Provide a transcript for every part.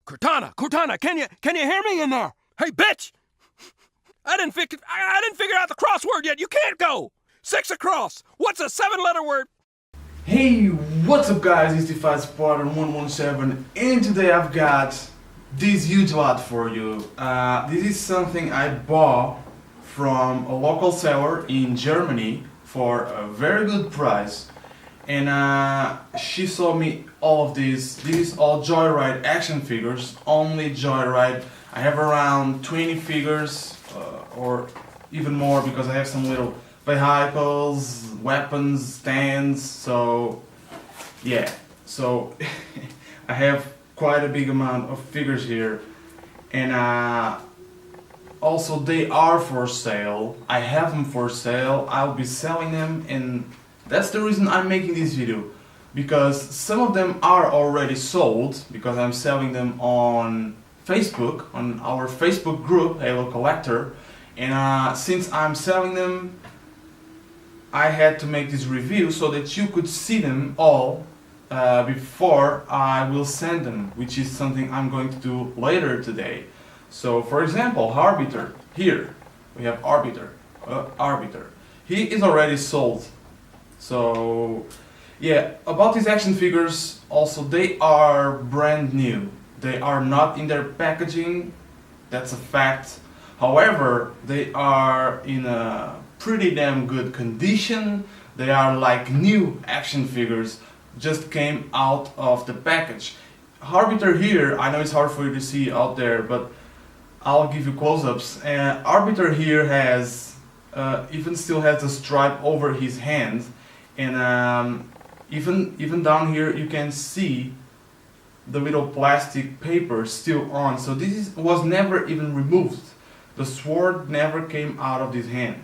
Cortana, can you hear me in there? Hey, bitch! I didn't figure out the crossword yet. You can't go. 6 across. What's a 7-letter word? Hey, what's up guys, it's the Spartan 117 and today I've got this huge lot for you. This is something I bought from a local seller in Germany for a very good price, and she sold me all of these. This is all Joyride action figures, only Joyride. I have around 20 figures or even more because I have some little vehicles, weapons, stands, so yeah, so I have quite a big amount of figures here, and also they are for sale. I have them for sale, I'll be selling them, and that's the reason I'm making this video, because some of them are already sold, because I'm selling them on Facebook, on our Facebook group, Halo Collector, and since I'm selling them, I had to make this review so that you could see them all before I will send them, which is something I'm going to do later today. So for example, Arbiter, here we have Arbiter. He is already sold. So yeah, about these action figures also, they are brand new. They are not in their packaging, that's a fact. However, they are in a pretty damn good condition. They are like new action figures, just came out of the package. Arbiter here, I know it's hard for you to see out there, but I'll give you close-ups. Arbiter here has, even still has a stripe over his hand, and even down here you can see the little plastic paper still on. So this was never even removed. The sword never came out of his hand.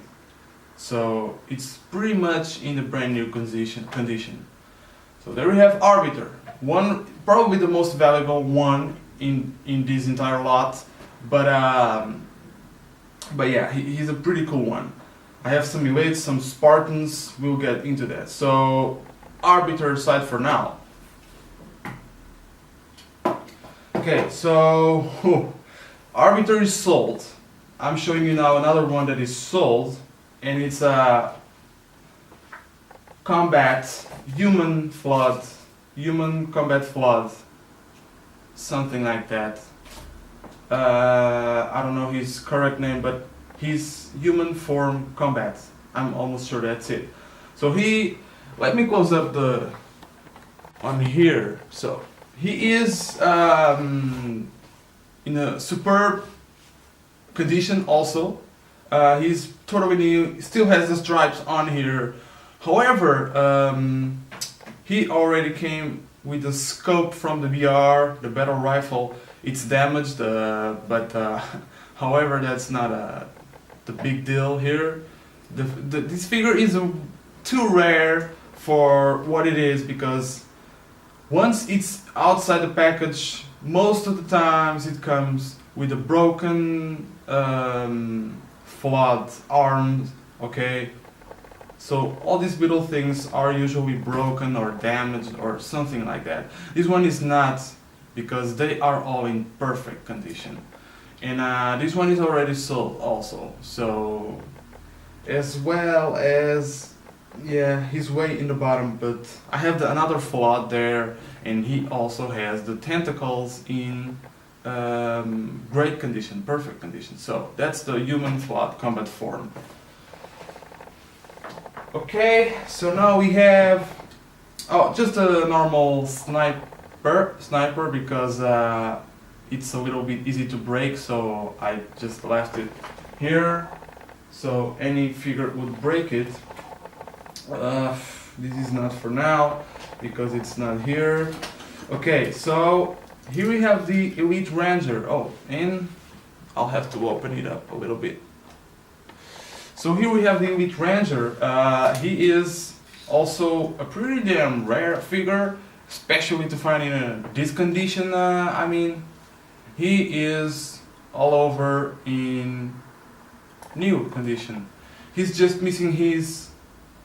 So it's pretty much in the brand new condition. So there we have Arbiter, one probably the most valuable one in this entire lot. But yeah, he's a pretty cool one. I have some elites, some Spartans. We'll get into that. So Arbiter aside for now. Okay, so Arbiter is sold. I'm showing you now another one that is sold. And it's a human combat flood, something like that. I don't know his correct name, but he's human form combat. I'm almost sure that's it. So let me close up on here. So he is in a superb condition also. He's totally new, still has the stripes on here. However, he already came with the scope from the BR, the battle rifle. It's damaged, but however, that's not the big deal here. This figure is too rare for what it is, because once it's outside the package, most of the times it comes with a broken flawed arms, okay? So all these little things are usually broken or damaged or something like that. This one is not, because they are all in perfect condition. And this one is already sold also. So, as well as, yeah, he's way in the bottom, but I have another flawed there, and he also has the tentacles in great condition, perfect condition. So that's the human flawed combat form. Okay, so now we have just a normal sniper because it's a little bit easy to break, so I just left it here so any figure would break it. This is not for now because it's not here. Okay, so here we have the Elite Ranger. Oh, and I'll have to open it up a little bit. So here we have the Elite Ranger. He is also a pretty damn rare figure, especially to find in this condition. I mean, he is all over in new condition. He's just missing his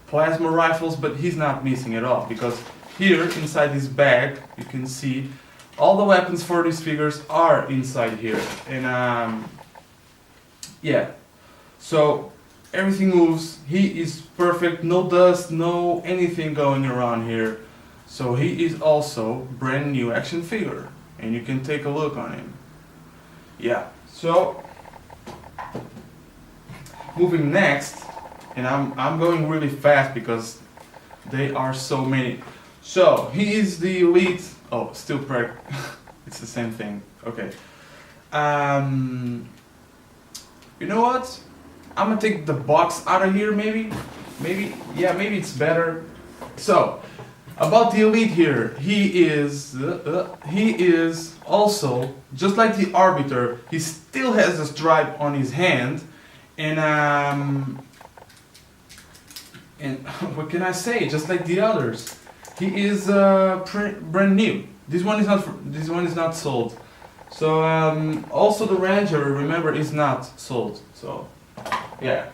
plasma rifles, but he's not missing at all, because here inside this bag you can see all the weapons for these figures are inside here, and yeah, so everything moves. He is perfect, no dust, no anything going around here. So he is also brand new action figure, and you can take a look on him. Yeah, so moving next, and I'm going really fast because they are so many. So he is the elite. Oh, still perk. It's the same thing. Okay. You know what? I'm gonna take the box out of here. Maybe. Yeah. Maybe it's better. So about the elite here, he is also just like the Arbiter. He still has a stripe on his hand, and what can I say? Just like the others, he is brand new. This one is not sold. So also the Ranger, remember, is not sold. So yeah.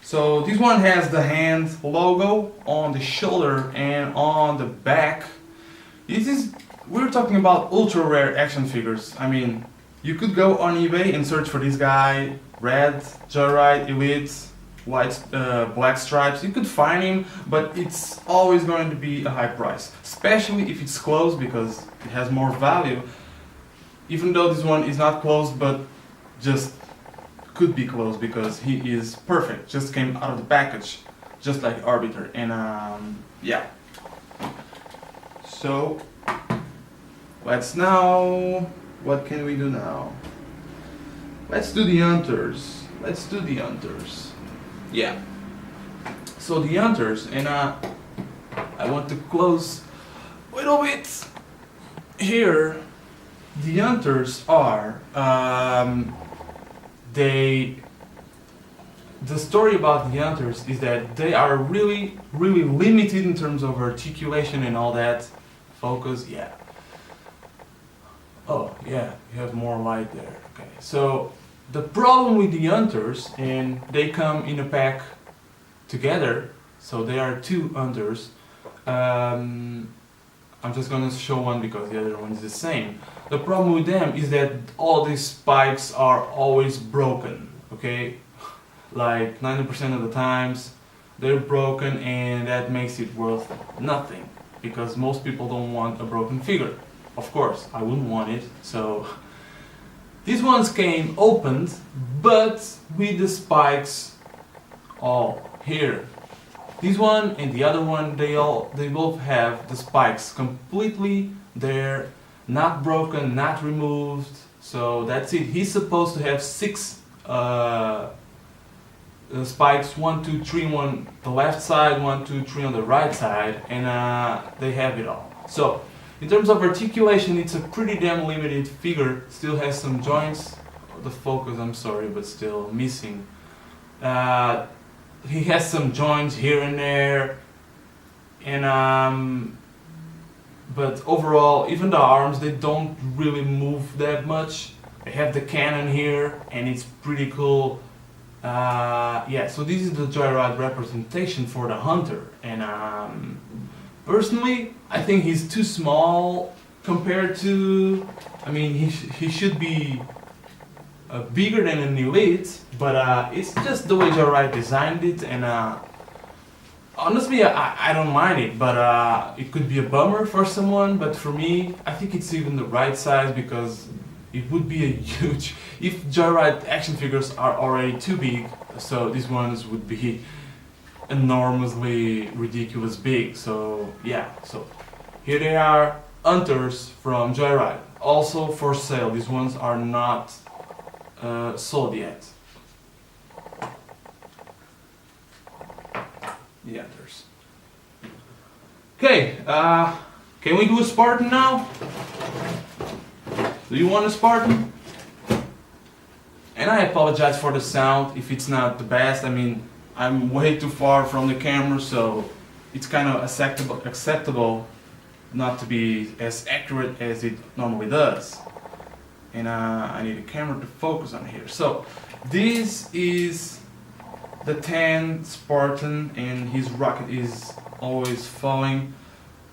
So this one has the hand logo on the shoulder and on the back. We're talking about ultra rare action figures. I mean, you could go on eBay and search for this guy, red, Joyride, elite, white, black stripes. You could find him, but it's always going to be a high price, especially if it's closed because it has more value. Even though this one is not closed, but just could be closed because he is perfect. Just came out of the package, just like Arbiter, and yeah. So let's now. What can we do now? Let's do the Hunters. Yeah. So the Hunters, and I want to close a little bit here. The Hunters are the story about the Hunters is that they are really limited in terms of articulation and all that. Focus, yeah. Oh yeah, you have more light there. Okay, so the problem with the Hunters, and they come in a pack together, so they are two Hunters. I'm just gonna show one because the other one is the same. The problem with them is that all these spikes are always broken, okay? Like 90% of the times they're broken, and that makes it worth nothing because most people don't want a broken figure. Of course, I wouldn't want it, so these ones came opened, but with the spikes all here. This one and the other one, they both have the spikes completely there, not broken, not removed. So that's it. He's supposed to have 6 spikes, 1, 2, 3 on the left side, 1, 2, 3 on the right side, and they have it all. So in terms of articulation, it's a pretty damn limited figure. Still has some joints. The focus, I'm sorry, but still missing. He has some joints here and there, and but overall, even the arms, they don't really move that much. They have the cannon here, and it's pretty cool. Yeah, so this is the Joyride representation for the Hunter, and personally, I think he's too small compared to. I mean, he should be bigger than an elite, but it's just the way Joyride designed it, and honestly, I don't mind it, but it could be a bummer for someone, but for me, I think it's even the right size because it would be a huge. If Joyride action figures are already too big, so these ones would be enormously ridiculous big. So yeah, so here they are, Hunters from Joyride, also for sale. These ones are not sold yet. The Hunters. Okay, can we do a Spartan now? Do you want a Spartan? And I apologize for the sound if it's not the best. I mean, I'm way too far from the camera, so it's kind of acceptable not to be as accurate as it normally does. And I need a camera to focus on here. So this is the 10 Spartan, and his rocket is always falling.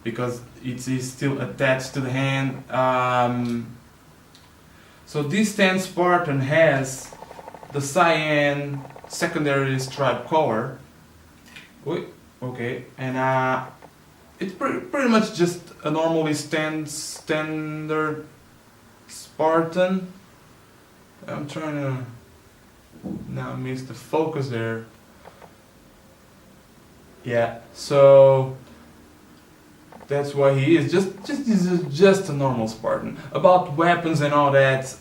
because it is still attached to the hand. So this 10 Spartan has the cyan secondary stripe color. Okay, and it's pretty much just a normally standard Spartan. I'm trying to now miss the focus there. Yeah, so that's why he is just a normal Spartan. About weapons and all that,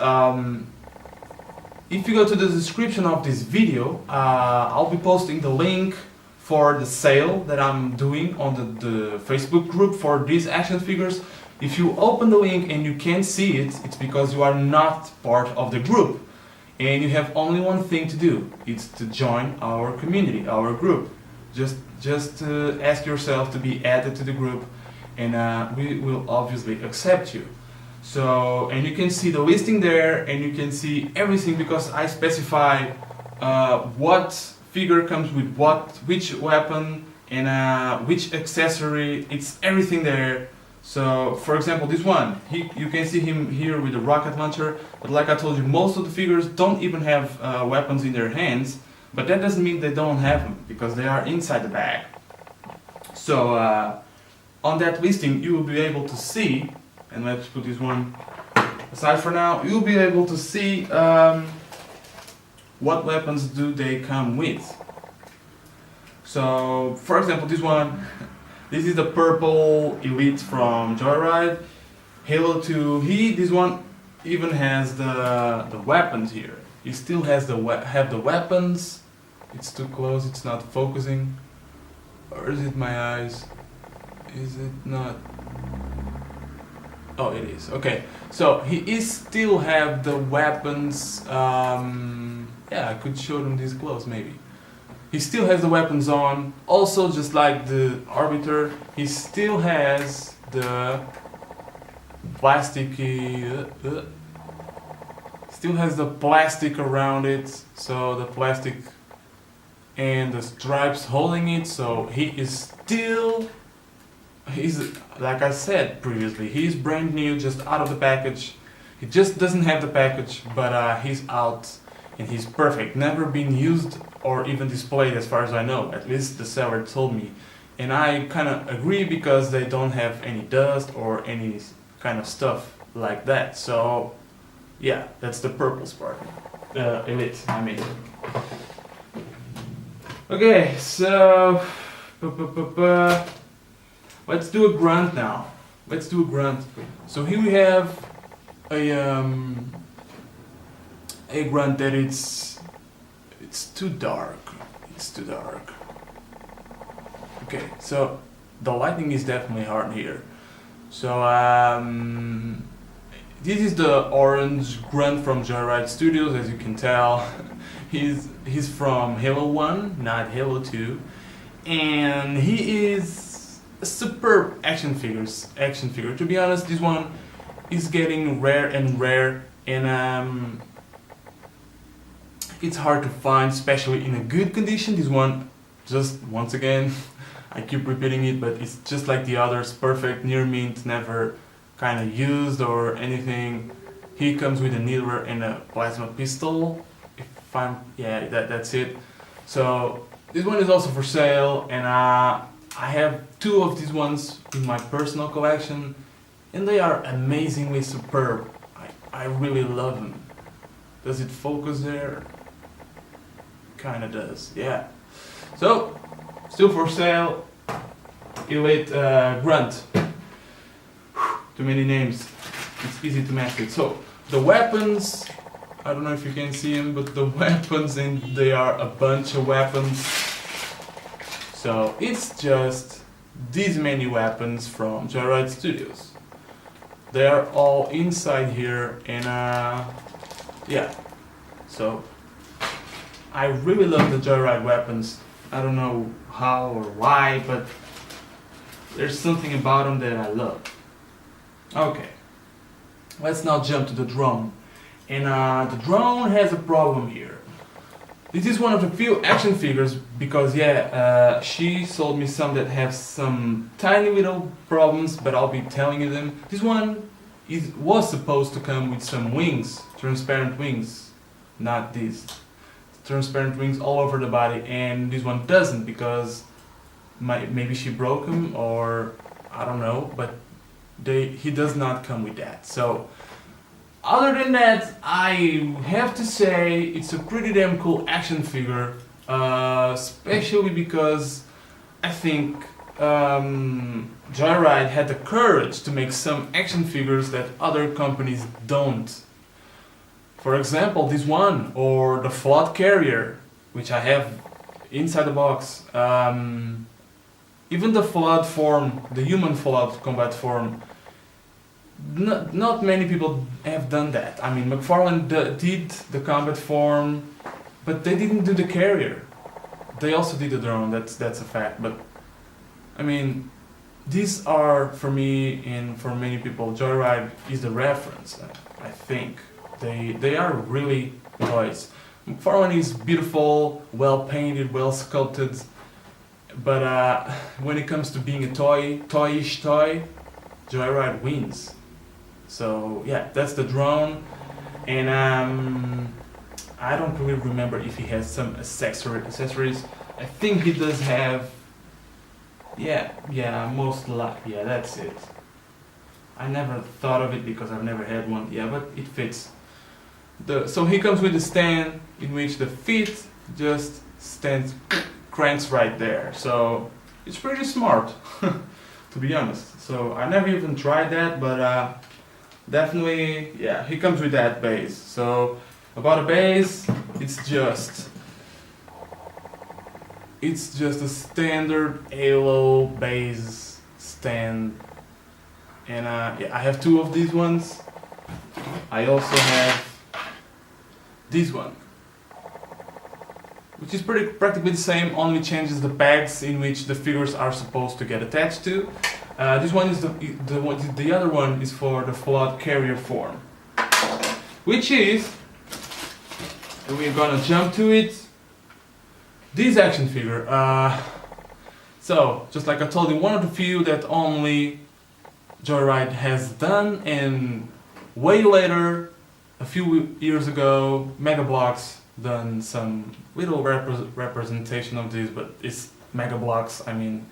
if you go to the description of this video, I'll be posting the link for the sale that I'm doing on the Facebook group for these action figures. If you open the link and you can't see it, it's because you are not part of the group. And you have only one thing to do, it's to join our community, our group. Just ask yourself to be added to the group, and we will obviously accept you. So, and you can see the listing there, and you can see everything because I specify what figure comes with which weapon, and which accessory. It's everything there. So, for example, this one, you can see him here with a rocket launcher, but like I told you, most of the figures don't even have weapons in their hands, but that doesn't mean they don't have them, because they are inside the bag. So, on that listing, you will be able to see, and let's put this one aside for now, you'll be able to see what weapons do they come with. So, for example, this one, this is the purple Elite from Joyride. Halo 2, this one even has the weapons here. He still has the weapons. It's too close, it's not focusing. Or is it my eyes? Is it not? Oh, it is. Okay, so he still have the weapons. Yeah, I could show them this close maybe. He still has the weapons on. Also, just like the Arbiter, he still has the plasticky. Still has the plastic around it. So the plastic and the stripes holding it. So he is still. He's, like I said previously, he's brand new, just out of the package. He just doesn't have the package, but he's out and he's perfect. Never been used or even displayed as far as I know. At least the seller told me. And I kind of agree because they don't have any dust or any kind of stuff like that. So, yeah, that's the purple Spartan. Elite, I mean. Okay, so... let's do a grunt now. Let's do a grunt. So here we have a grunt that it's too dark. It's too dark. Okay, so the lighting is definitely hard here. So this is the orange grunt from Joyride Studios, as you can tell. He's from Halo 1, not Halo 2, and he is a superb action figure. To be honest, this one is getting rare and rare, and it's hard to find, especially in a good condition. This one, just once again, I keep repeating it, but it's just like the others, perfect, near mint, never kind of used or anything. He comes with a needler and a plasma pistol. That's it. So this one is also for sale, and I have two of these ones in my personal collection, and they are amazingly superb. I really love them. Does it focus there? Kinda does, yeah. So, still for sale, Elite Grunt. Too many names. It's easy to mess with. So, the weapons, I don't know if you can see them, but the weapons, and they are a bunch of weapons. So it's just these many weapons from Joyride Studios. They are all inside here, and yeah. So I really love the Joyride weapons. I don't know how or why, but there's something about them that I love. Okay, let's now jump to the drone. And the drone has a problem here. This is one of the few action figures because she sold me some that have some tiny little problems, but I'll be telling you them. This one was supposed to come with some wings, transparent wings, not these. Transparent wings all over the body, and this one doesn't because maybe she broke them or I don't know, but he does not come with that. So other than that, I have to say it's a pretty damn cool action figure, especially because I think Joyride had the courage to make some action figures that other companies don't. For example, this one, or the Flood Carrier, which I have inside the box. Even the Flood form, the human Flood combat form, not many people have done that. I mean, McFarlane did the combat form, but they didn't do the carrier. They also did the drone, that's a fact. But I mean, these are, for me and for many people, Joyride is the reference, I think. They are really toys. McFarlane is beautiful, well painted, well sculpted, but when it comes to being a toyish toy, Joyride wins. So yeah, that's the drone, and I don't really remember if he has some accessories. I think he does have. Yeah, that's it. I never thought of it because I've never had one. Yeah, but it fits. So he comes with a stand in which the feet just cranks right there. So it's pretty smart, to be honest. So I never even tried that, but definitely, yeah, he comes with that base. So about a base, it's just a standard Halo base stand, and yeah, I have two of these ones. I also have this one, which is practically the same, only changes the pegs in which the figures are supposed to get attached to. This one is the other one is for the Flood Carrier form, which is, and we're gonna jump to it, this action figure. So, just like I told you, one of the few that only Joyride has done, and way later, a few years ago, Mega Bloks done some little representation of this, but it's Mega Bloks. I mean,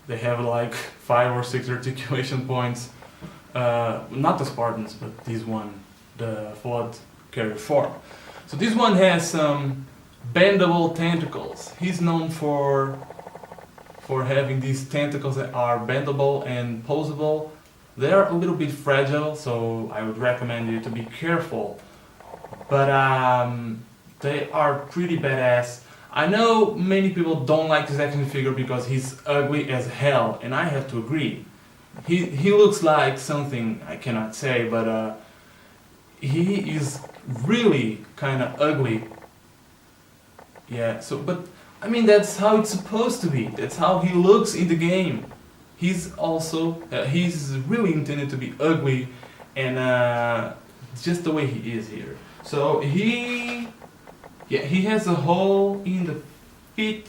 they have like 5 or 6 articulation points. Not the Spartans, but this one, the Flood Carrier form. So this one has some bendable tentacles. He's known for having these tentacles that are bendable and posable. They are a little bit fragile, so I would recommend you to be careful. But they are pretty badass. I know many people don't like this action figure because he's ugly as hell, and I have to agree. He looks like something I cannot say, but he is really kind of ugly. Yeah, but I mean, that's how it's supposed to be. That's how he looks in the game. He's also, he's really intended to be ugly, and just the way he is here. So he has a hole in the feet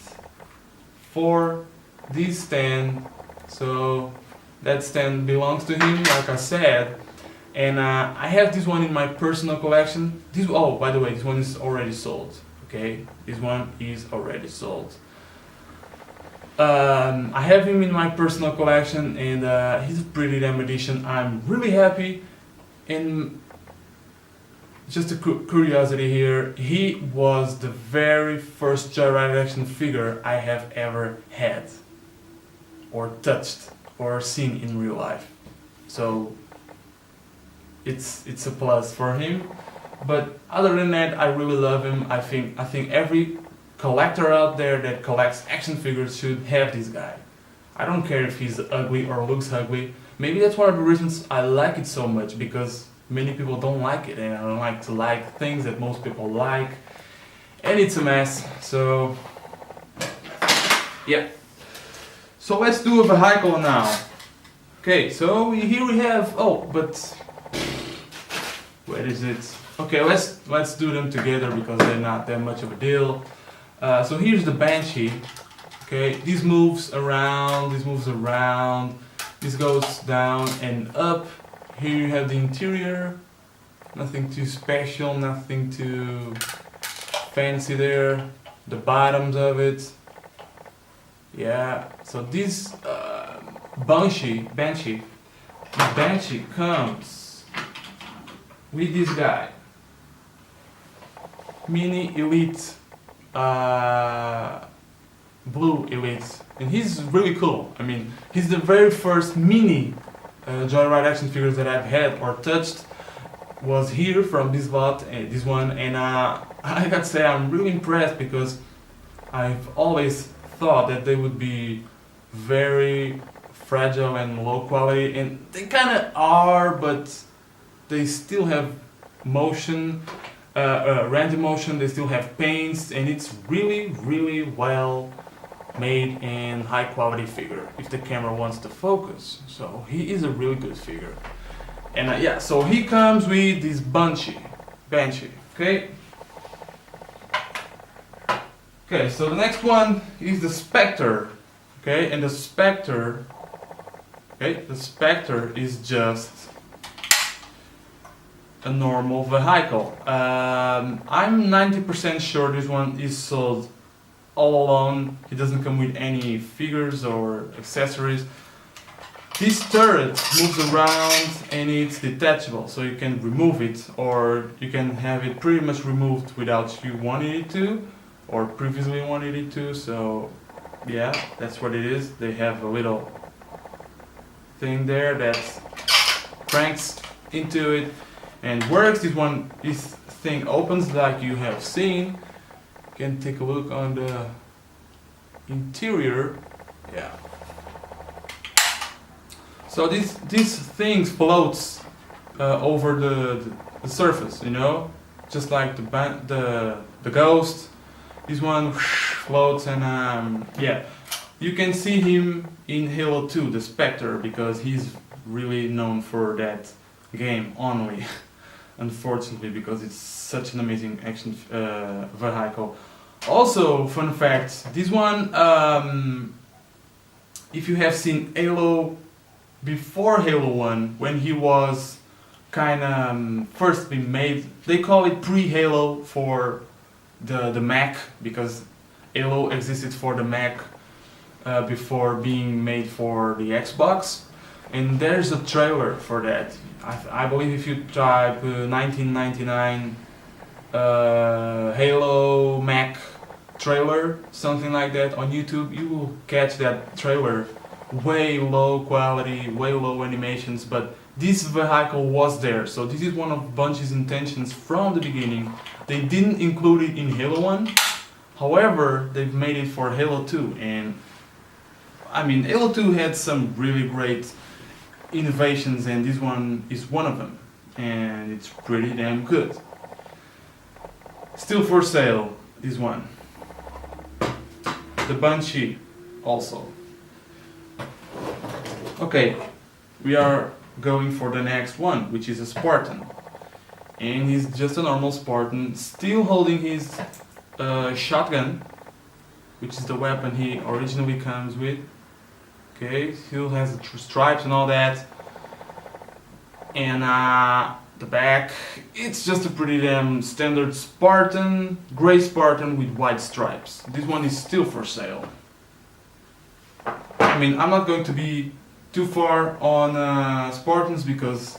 for this stand. So that stand belongs to him, like I said. And I have this one in my personal collection. By the way, this one is already sold. Okay, this one is already sold. I have him in my personal collection, and he's a pretty damn edition. I'm really happy. And just a curiosity here, he was the very first Joyride action figure I have ever had, or touched, or seen in real life. So it's a plus for him. But other than that, I really love him. I think every collector out there that collects action figures should have this guy. I don't care if he's ugly or looks ugly. Maybe that's one of the reasons I like it so much, because many people don't like it, and I don't like to like things that most people like, and it's a mess. So yeah. So let's do a vehicle now. Okay, so here we have, wait Where is it? Okay, let's do them together because they're not that much of a deal. So here's the Banshee. Okay, this moves around, this goes down and up. Here you have the interior. Nothing too special, nothing too fancy there. The bottoms of it. Yeah, so this Banshee comes with this guy. Mini Elite, Blue Elite, and he's really cool. I mean, he's the very first mini Joyride action figures that I've had or touched. Was here from this lot, this one, and I gotta say I'm really impressed because I've always thought that they would be very fragile and low quality, and they kind of are, but they still have motion, range of motion, they still have paints, and it's really well made and high quality figure if the camera wants to focus. So he is a really good figure. And yeah, so he comes with this Banshee, okay? Okay, so the next one is the Specter, okay? And the Specter, okay, the Specter is just a normal vehicle. I'm 90% sure this one is sold all alone. It doesn't come with any figures or accessories. This turret moves around and it's detachable, so you can remove it, or you can have it pretty much removed without you wanting it to, or previously wanted it to. So yeah, that's what it is. They have a little thing there that cranks into it and works. This thing opens like you have seen. You can take a look on the interior. Yeah. So this thing floats over the surface, you know, just like the Ghost. This one floats, and yeah, you can see him in Halo 2, the Specter, because he's really known for that game only. Unfortunately, because it's such an amazing action vehicle. Also, fun fact: this one, if you have seen Halo. Before Halo 1, when he was kind of first being made, they call it pre-Halo for the Mac, because Halo existed for the Mac before being made for the Xbox. And there's a trailer for that. I believe if you type 1999 Halo Mac trailer, something like that, on YouTube, you will catch that trailer. Way low quality, way low animations, but this vehicle was there. So this is one of Bungie's intentions from the beginning. They didn't include it in Halo 1, however, they've made it for Halo 2. And I mean, Halo 2 had some really great innovations, and this one is one of them. And it's pretty damn good. Still for sale, this one. The Banshee also. Okay, we are going for the next one, which is a Spartan. And he's just a normal Spartan, still holding his shotgun, which is the weapon he originally comes with. Okay, still has the stripes and all that. And the back, it's just a pretty damn standard Spartan, gray Spartan with white stripes. This one is still for sale. I mean, I'm not going to be too far on Spartans because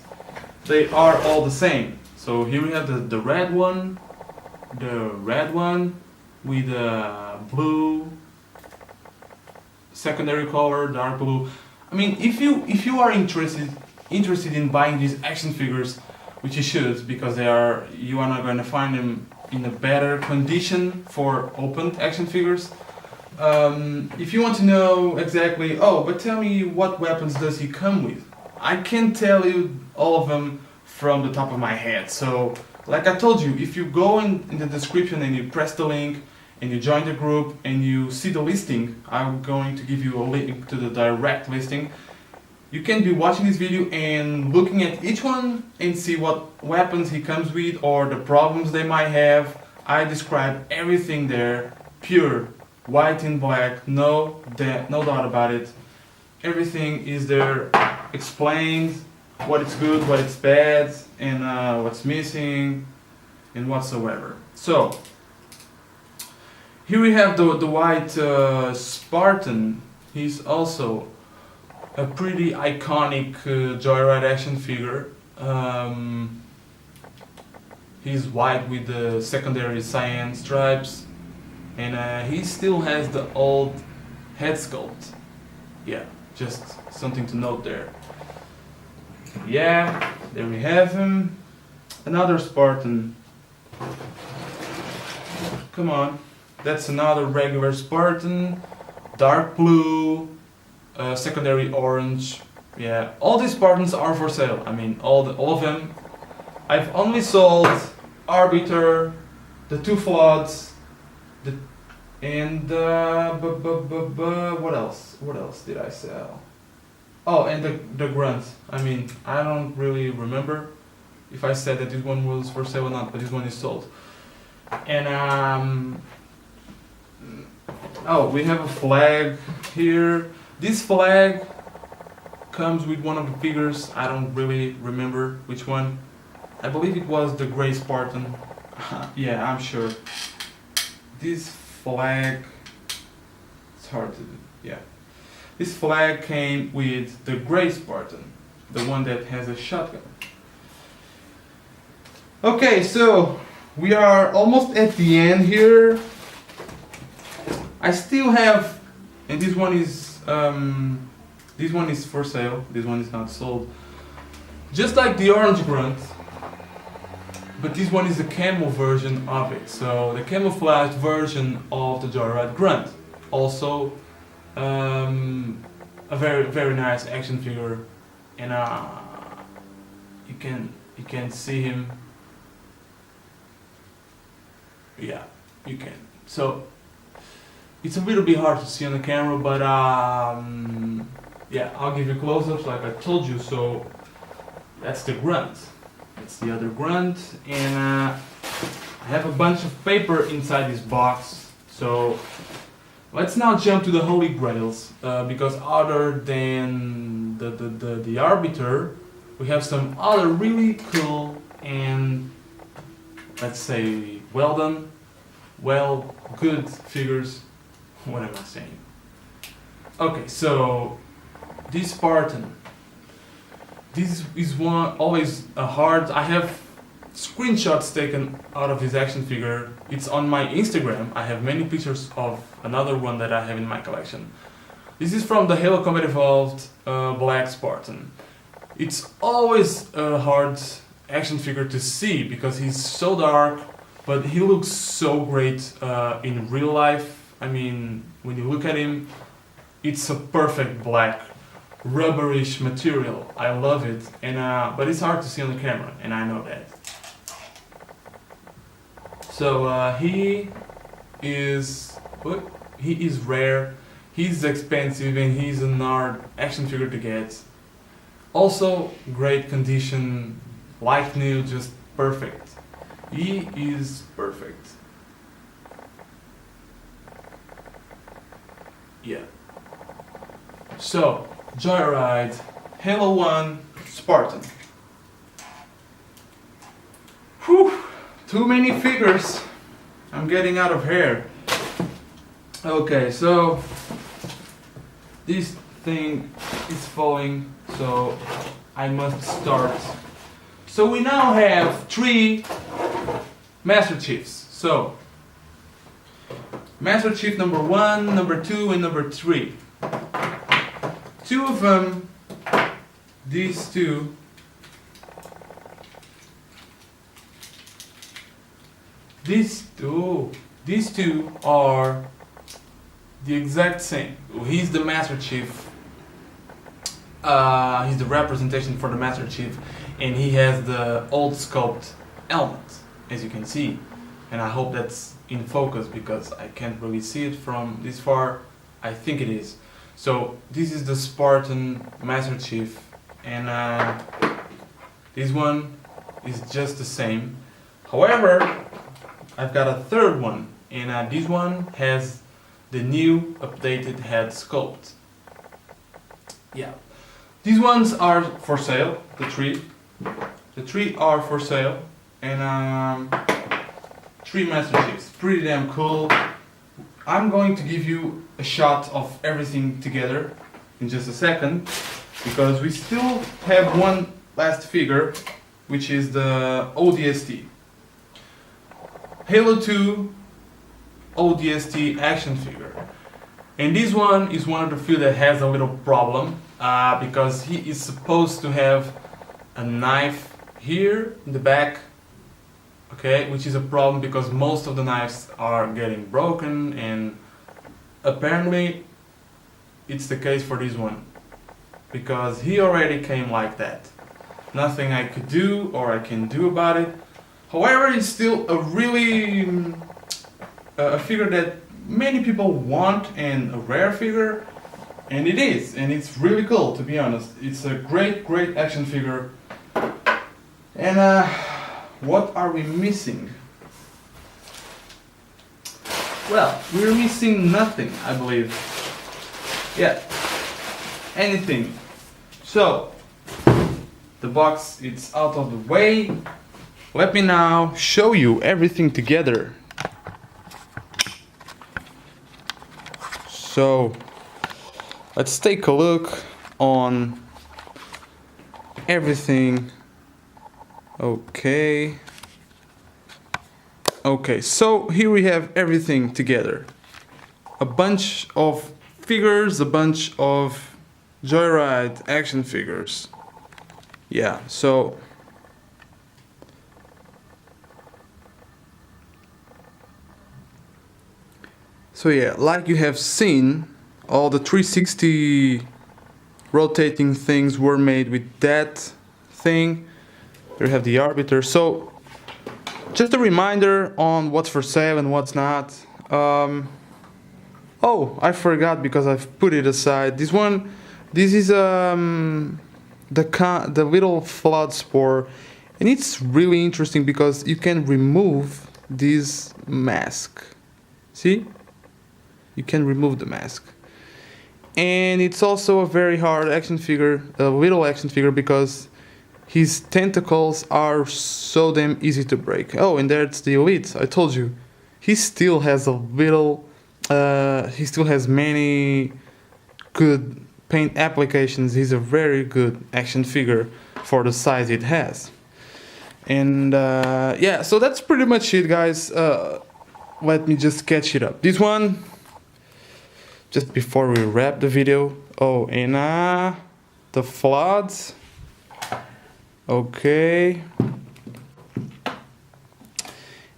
they are all the same. So here we have the red one with blue secondary color, dark blue. I mean, if you are interested in buying these action figures, which you should, because you are not going to find them in a better condition for opened action figures. If you want to know exactly, but tell me what weapons does he come with? I can't tell you all of them from the top of my head. So, like I told you, if you go in the description and you press the link and you join the group and you see the listing, I'm going to give you a link to the direct listing. you can be watching this video and looking at each one and see what weapons he comes with or the problems they might have. I describe everything there, pure, white and black, no doubt about it. Everything is there explained, what it's good, what it's bad, and what's missing, and whatsoever. So, here we have the white Spartan. He's also a pretty iconic Joyride action figure. He's white with the secondary cyan stripes, and he still has the old head sculpt. Yeah, just something to note there. Yeah, there we have him. Another Spartan. Come on, that's another regular Spartan. Dark blue, secondary orange. Yeah, all these Spartans are for sale. I mean, all of them. I've only sold Arbiter, the two floods, and what else? What else did I sell? Oh, and the Grunt. I mean, I don't really remember if I said that this one was for sale or not, but this one is sold. And oh, we have a flag here. This flag comes with one of the figures. I don't really remember which one. I believe it was the Grey Spartan. Yeah, I'm sure. This flag, it's hard to do. Yeah. This flag came with the Grey Spartan, the one that has a shotgun. Okay, so we are almost at the end here. I still have, and this one is for sale. This one is not sold. Just like the orange Grunt, but this one is a camo version of it. So the camouflaged version of the Joyride Grunt. Also, a very nice action figure, and you can see him. Yeah, you can. So it's a little bit hard to see on the camera, but yeah, I'll give you close-ups like I told you. So that's the Grunt. That's the other Grunt, and I have a bunch of paper inside this box. So let's now jump to the Holy Grails, because other than the Arbiter, we have some other really cool and, let's say, well done, good figures. What am I saying? Okay, so this Spartan. This is always a hard. I have screenshots taken out of this action figure. It's on my Instagram. I have many pictures of another one that I have in my collection. This is from the Halo Combat Evolved Black Spartan. It's always a hard action figure to see because he's so dark, but he looks so great in real life. I mean, when you look at him, it's a perfect black, rubberish material. I love it, and but it's hard to see on the camera, and I know that. So he is rare, he's expensive, and he's an hard action figure to get. Also, great condition, like new, just perfect. He is perfect. Yeah. So, Joyride, Halo 1, Spartan. Whew, too many figures. I'm getting out of hair. Okay, so this thing is falling, so I must start. So we now have 3 Master Chiefs. So, Master Chief number 1, number 2, and number 3. 2 of them, these two, these two are the exact same. He's the Master Chief. He's the representation for the Master Chief, and he has the old sculpt helmet, as you can see. And I hope that's in focus because I can't really see it from this far. I think it is. So this is the Spartan Master Chief, and this one is just the same. However, I've got a third one, and this one has the new updated head sculpt. Yeah, these ones are for sale. The three are for sale, and 3 Master Chiefs, pretty damn cool. I'm going to give you a shot of everything together in just a second, because we still have one last figure, which is the Odst. Halo 2 Odst action figure. And this one is one of the few that has a little problem, because he is supposed to have a knife here in the back, okay, which is a problem because most of the knives are getting broken, and apparently it's the case for this one, because he already came like that. Nothing I could do or I can do about it. However, it's still a really a figure that many people want, and a rare figure, and it is, and it's really cool, to be honest. It's a great action figure. And what are we missing? Well, we're missing nothing, I believe. Yeah, anything. So the box, it's out of the way. Let me now show you everything together. So let's take a look on everything. Okay, so here we have everything together. A bunch of figures, a bunch of Joyride action figures. Yeah, so yeah, like you have seen, all the 360 rotating things were made with that thing. We have the Arbiter. So just a reminder on what's for sale and what's not. Oh, I forgot because I've put it aside. This is the little flood spore, and it's really interesting because you can remove this mask. See? You can remove the mask. And it's also a very hard action figure, a little action figure, because his tentacles are so damn easy to break. Oh, and there's the Elite. I told you. He still has he still has many good paint applications. He's a very good action figure for the size it has. And yeah, so that's pretty much it, guys. Let me just catch it up. This one, just before we wrap the video. Oh, and the floods. Okay.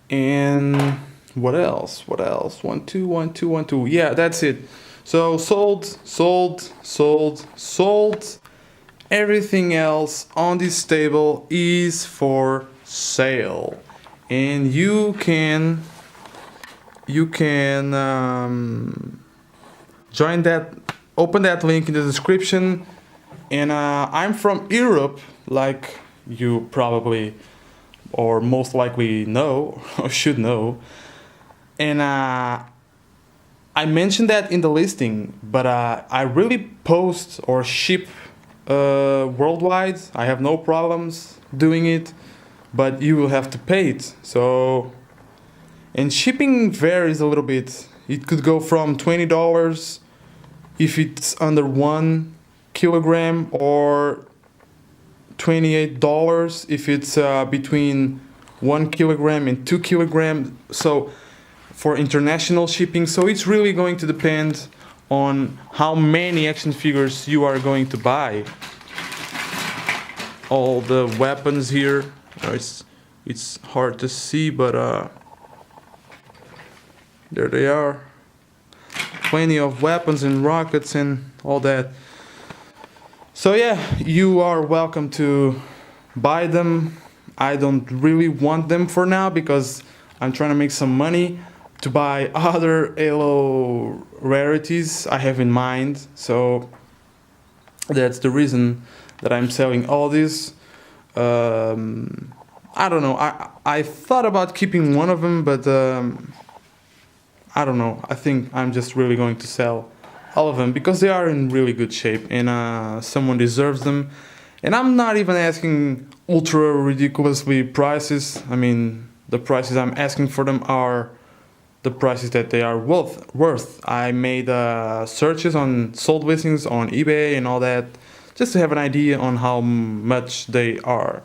And what else? 1, 2, 1, 2, 1, 2. Yeah, that's it. So sold. Everything else on this table is for sale, and you can join that. Open that link in the description. And I'm from Europe, like you probably or most likely know or should know. And I mentioned that in the listing, but I really post or ship worldwide. I have no problems doing it, but you will have to pay it. So, and shipping varies a little bit. It could go from $20 if it's under 1 kilogram, or $28 if it's between 1 kilogram and 2 kilograms. So for international shipping, so it's really going to depend on how many action figures you are going to buy. All the weapons here, it's hard to see, but there they are. Plenty of weapons and rockets and all that. So yeah, you are welcome to buy them. I don't really want them for now because I'm trying to make some money. to buy other Halo rarities I have in mind. So that's the reason that I'm selling all these. I don't know. I thought about keeping one of them, but I don't know. I think I'm just really going to sell all of them because they are in really good shape and someone deserves them. And I'm not even asking ultra ridiculously prices. I mean, the prices I'm asking for them are the prices that they are worth. I made searches on sold listings on eBay and all that, just to have an idea on how much they are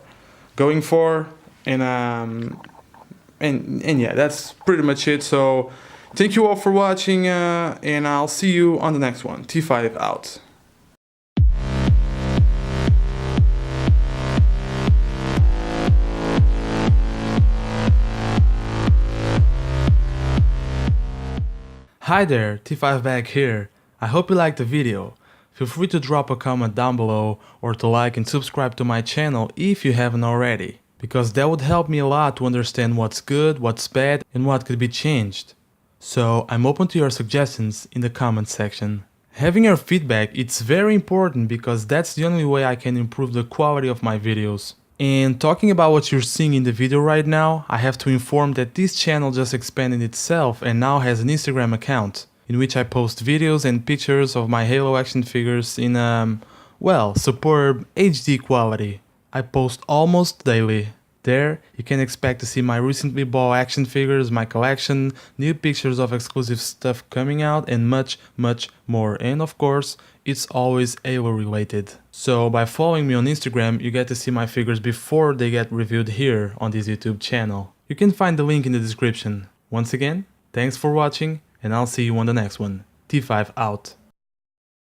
going for. And yeah, that's pretty much it. So thank you all for watching, and I'll see you on the next one. T5 out. Hi there, T5 back here. I hope you liked the video. Feel free to drop a comment down below or to like and subscribe to my channel if you haven't already, because that would help me a lot to understand what's good, what's bad, and what could be changed. So I'm open to your suggestions in the comment section. Having your feedback, it's very important because that's the only way I can improve the quality of my videos. And talking about what you're seeing in the video right now, I have to inform that this channel just expanded itself and now has an Instagram account, in which I post videos and pictures of my Halo action figures in, well, superb HD quality. I post almost daily. There, you can expect to see my recently bought action figures, my collection, new pictures of exclusive stuff coming out, and much, much more. And of course, it's always Halo related. So by following me on Instagram, you get to see my figures before they get reviewed here on this YouTube channel. You can find the link in the description. Once again, thanks for watching, and I'll see you on the next one. T5 out.